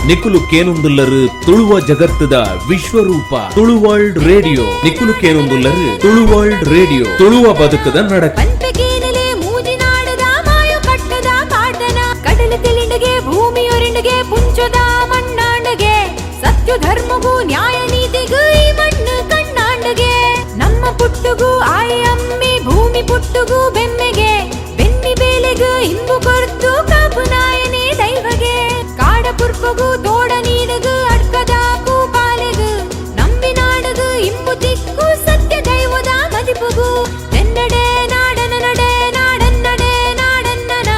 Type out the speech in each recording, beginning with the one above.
ನಿಕುಲು ಕೇನೊಂದುಲ್ಲರು ತುಳುವ ಜಗತ್ತದ ವಿಶ್ವರೂಪ ತುಳುವರ್ಲ್ಡ್ ರೇಡಿಯೋ. ನಿಕುಲು ಕೇನೊಂದುಲ್ಲರು ತುಳುವರ್ಲ್ಡ್ ರೇಡಿಯೋ, ತುಳುವ ಬದುಕದ ನಡಕ. ಭೂಮಿಯೊರಿಂಡಿಗೆ ಪುಂಚದ ಮಣ್ಣಾಂಡಗೆ ಸತ್ಯ ಧರ್ಮಗೂ ನ್ಯಾಯ ನೀತಿಗೂ ಈ ಮಣ್ಣು ಕಣ್ಣಾಂಡಗೆ. ನಮ್ಮ ಪುಟ್ಟುಗೂ ಆಯಿ ಅಮ್ಮಿ ಭೂಮಿ ಪುಟ್ಟುಗೂ ಬೆಮ್ಮೆಗೆ ಬೆನ್ನಿ ಬೇಲೆಗೂ ಇಂಬು ಕೊರ್ತು ಕಾಪು ನಾಯನೇ ದೈವಗೆ. ಕಾಡ ಪುರ್ಪಗೂ ತೋಡ ನೀಡಗು ಅಡ್ಕದಾಕು ಪಾಲೆಗು ನಂಬಿ ನಾಡಗು ಇಂಬು ತಿಕ್ಕು ಸತ್ಯ ದೈವದ ಮದಿಪುಗು. ಎನ್ನಡೆ ನಾಡನ ನಡೆ ನಾಡನ್ನಡೆ ನಾಡನ್ನನ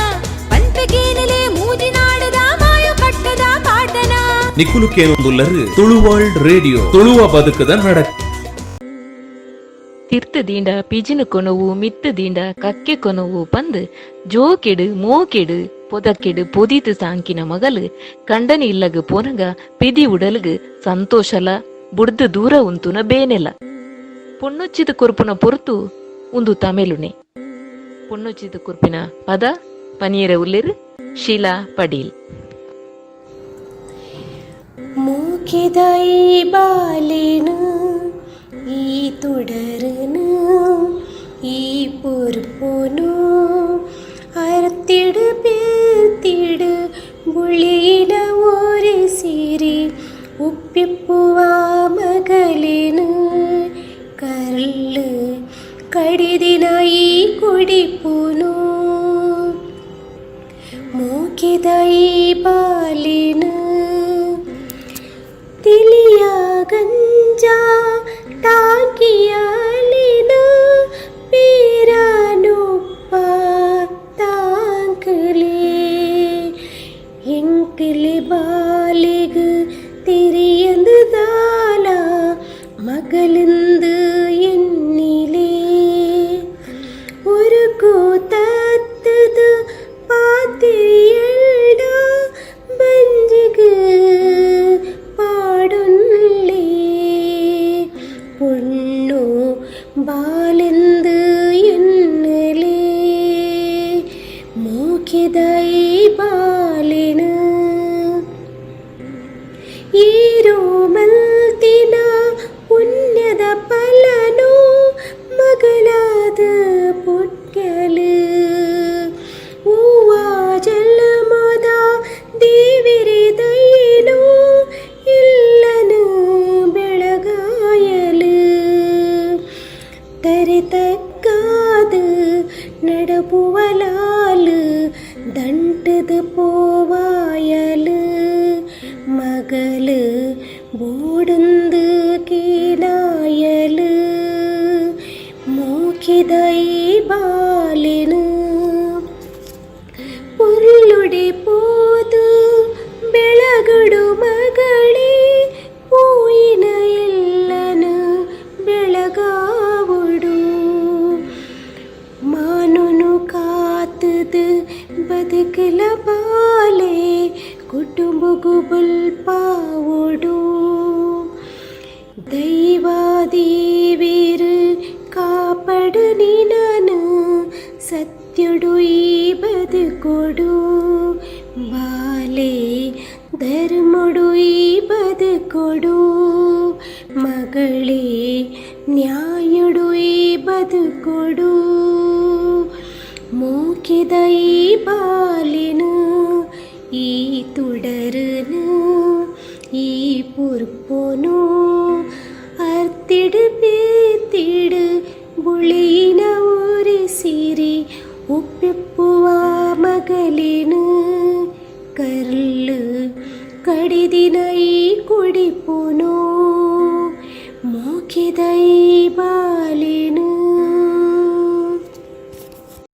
ಪಂಪೆಗೇನಲೆ ಮೂಜಿ ನಾಡದ ಮಾಯು ಕಟ್ಟದ ಪಾಟನ. ನಿಕುಲು ಕೇನೊಂದುಲ್ಲರು ತುಳುವರ್ಲ್ಡ್ ರೇಡಿಯೋ, ತುಳುವ ಬದುಕದ ನಡಕ. ತಿರ್ತದೀಂಡ ಪಿಜಿನ ಕೊನವು ಮಿತ್ತದೀಂಡ ಕಕ್ಕೆ ಕೊನವು ಪಂದ್ ಜೋಕೆಡು ಮೋಕೆಡು ಪೊದಕೆಡು ಪೊದೀತು ಸಾಂಕಿನ ಮಗಲು ಕಂಡನಿ ಇಲ್ಲಗ ಪೋನಗ ಪಿದಿ ಉಡಲ್ಗು ಸಂತೋಷಲ ಬುಡ್ದು ದೂರ ಉಂತುನ ಬೇನೆಲ. ಪೊಣ್ಣೊಚ್ಚಿದ ಕೊರ್ಪುನ ಪೊರ್ತು ಉಂದು ತಮಿಳುನೆ. ಪೊಣ್ಣೊಚ್ಚಿದ ಕೊರ್ಪಿನ ಪದ ಪನೀರ ಉಲ್ಲಿರು ಶೀಲಾ ಪಡೀಲ್. ಮೂಕಿದ ಈ ಬಾಲಿನ ಈ തുടരന് ഈ പൊറുപ്പൊനു അർത്തിട് പേർത്തിട് ബുളിയില ഒരു സിരി ഉപ്പിപ്പുവ മകളിന് കരള് കടിദിനായി കുടിപ്പുനു. മൂക്കിത ഈ ബാലിന് ತಿಳಿಯ ಗಂಜ ತಾಕಿಯಾಲಿನ ಪೀರಾನೊಪ್ಪ ತಾಂಕಲೆ ಎಂಕಲೆ ಬಾಲಿಗು ತಿರಿಯಂದು ದಾಲ ಮಗಳಿಂದು ಎನ್ನಿಲೆ ഒരു കൂത്തത് പാത്തിരിയണ്ട ബഞ്ചിഗ് പാടുന്നേ പൊണ്ണു ബാലെന്ത് എന്നലേ മൂക്കിതൈ ബാലിന് ഈ രോമൽത്തിന പുണ്യದ ಫಲನು ಮಗಳಾದ ಪುಟ್ಯಲು ಹೂವ ಜಲಮದ ದೇವಿರಿದೈನು ಇಲ್ಲನು ಬೆಳಗಾಯಲು ತರಿತಕ್ಕಾದ நடப்புவலாಲು ದಂಟದ போவாயಲು ಮಗಳು ಬೋಡಂದು ಕೀನಾಯಲು ಮೂಕಿದೈ ಬಾಲಿನು പൊരുളുടെ പോതു ಬೆಳಗಡು ಮಗಳೇ പോയിന ಎಲ್ಲನು ಬೆಳಗಾವುಡು ಮಾನುನು ಕಾತದು ಬದುಕಲ ಬಾಲೆ ಕುಟುಂಬಗು ಬಲ್ಪಾವುಡು ದೈವಾದೇವಿರು ಕಾಪಡು ನೀನನು ಸತ್ಯುಡು ಈ ಬದುಕೊಡು ಬಾಲೆ ಧರ್ಮಡು ಈ ಬದುಕೊಡು ಮಗಳೇ ನ್ಯಾಯುಡು ಈ ಬದುಕೊಡು ಮೂಕಿದ ಈ ಬಾಲಿನು ಈ തുടരನು ಈ പൊറുപ്പൊನು ಅರ್ತಿಡು ಪೇತಿಡು ಬುಳಿನ ഒരു ಸಿರಿ ಉಪ್ಪಿಪ್ಪುವ ಮಗಳಿನು ಕರ್ಲು ಕಡಿದಿನ ಈ ಕುಡಿಪು